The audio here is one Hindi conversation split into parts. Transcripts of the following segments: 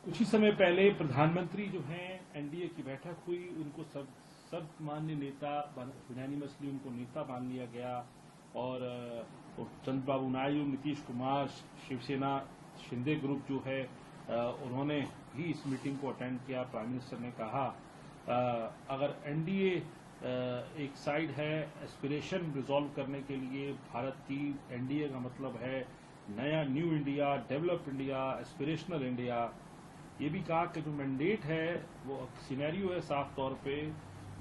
कुछ ही समय पहले प्रधानमंत्री जो हैं एनडीए की बैठक हुई, उनको सब मान्य नेता यूनानिमसली उनको नेता मान लिया गया और चंद्रबाबू नायडू, नीतीश कुमार, शिवसेना, शिंदे ग्रुप जो है उन्होंने भी इस मीटिंग को अटेंड किया। प्राइम मिनिस्टर ने कहा अगर एनडीए एक साइड है एस्पिरेशन रिजॉल्व करने के लिए भारत की, एनडीए का मतलब है नया new India, developed India, aspirational India. ये भी कहा कि जो मैंडेट है वो सिनेरियो है साफ तौर पे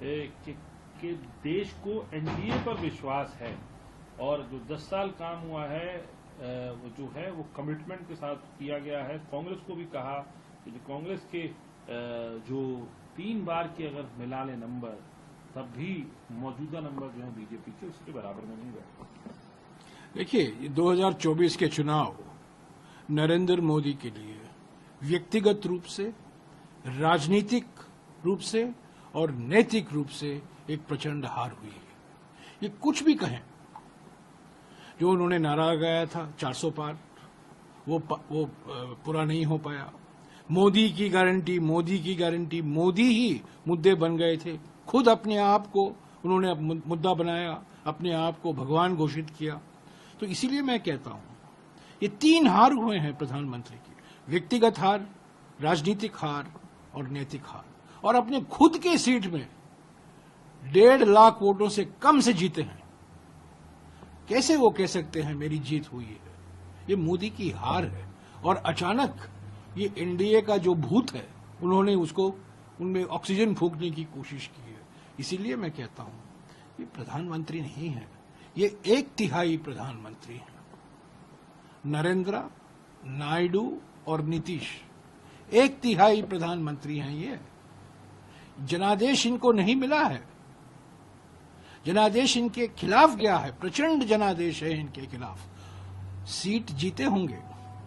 कि देश को एनडीए पर विश्वास है और जो 10 साल काम हुआ है वो जो है वो कमिटमेंट के साथ किया गया है। कांग्रेस को भी कहा कि जो कांग्रेस के जो 3 बार के अगर मिला ले नंबर, तब भी मौजूदा नंबर जो है बीजेपी के उसके बराबर में नहीं बैठे। देखिए, 2024 के चुनाव नरेंद्र मोदी के लिए व्यक्तिगत रूप से, राजनीतिक रूप से और नैतिक रूप से एक प्रचंड हार हुई है। ये कुछ भी कहें, जो उन्होंने नारा लगाया था 400 पार, वो पूरा नहीं हो पाया। मोदी की गारंटी, मोदी की गारंटी, मोदी ही मुद्दे बन गए थे। खुद अपने आप को उन्होंने मुद्दा बनाया, अपने आप को भगवान घोषित किया। तो इसीलिए मैं कहता हूं, ये 3 हार हुए हैं प्रधानमंत्री की: व्यक्तिगत हार, राजनीतिक हार और नैतिक हार। और अपने खुद के सीट में 1.5 लाख वोटों से कम से जीते हैं। कैसे वो कह सकते हैं मेरी जीत हुई है? ये मोदी की हार है। और अचानक ये एनडीए का जो भूत है, उन्होंने उनमें ऑक्सीजन फूंकने की कोशिश की है। इसीलिए मैं कहता हूं, ये प्रधानमंत्री नहीं है, ये 1/3 प्रधानमंत्री हैं। नरेंद्र, नायडू और नीतीश 1/3 प्रधानमंत्री हैं। ये जनादेश इनको नहीं मिला है। जनादेश इनके खिलाफ गया है, प्रचंड जनादेश है इनके खिलाफ। सीट जीते होंगे,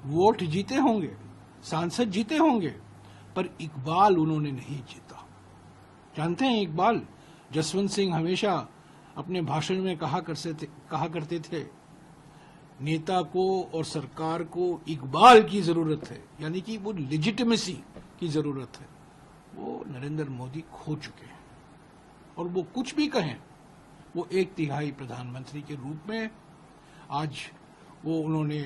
वोट जीते होंगे, सांसद जीते होंगे, पर इकबाल उन्होंने नहीं जीता। जानते हैं, इकबाल जसवंत सिंह हमेशा अपने भाषण में कहा करते थे, नेता को और सरकार को इकबाल की जरूरत है, यानी कि वो लेजिटिमेसी की जरूरत है। वो नरेंद्र मोदी खो चुके हैं। और वो कुछ भी कहें, वो 1/3 प्रधानमंत्री के रूप में आज वो उन्होंने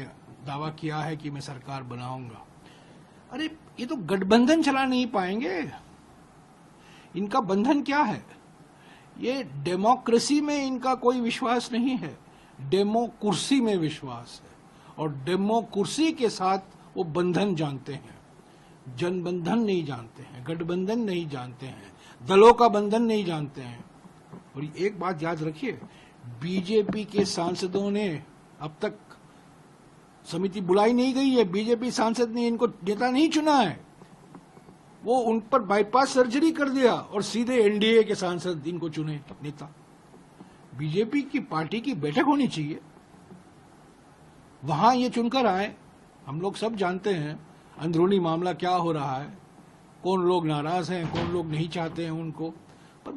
दावा किया है कि मैं सरकार बनाऊंगा। अरे, ये तो गठबंधन चला नहीं पाएंगे। इनका बंधन क्या है? ये डेमोक्रेसी में इनका कोई विश्वास नहीं है, डेमोकुर्सी में विश्वास है। और डेमोकुर्सी के साथ वो बंधन जानते हैं, जनबंधन नहीं जानते हैं, गठबंधन नहीं जानते हैं, दलों का बंधन नहीं जानते हैं। और एक बात याद रखिए, बीजेपी के सांसदों ने अब तक समिति बुलाई नहीं गई है, बीजेपी सांसद ने इनको नेता नहीं चुना है। वो उन पर बाईपास सर्जरी कर दिया और सीधे एनडीए के सांसद इनको चुने नेता। बीजेपी की पार्टी की बैठक होनी चाहिए, वहां ये चुनकर आए। हम लोग सब जानते हैं अंदरूनी मामला क्या हो रहा है, कौन लोग नाराज हैं, कौन लोग नहीं चाहते हैं उनको, पर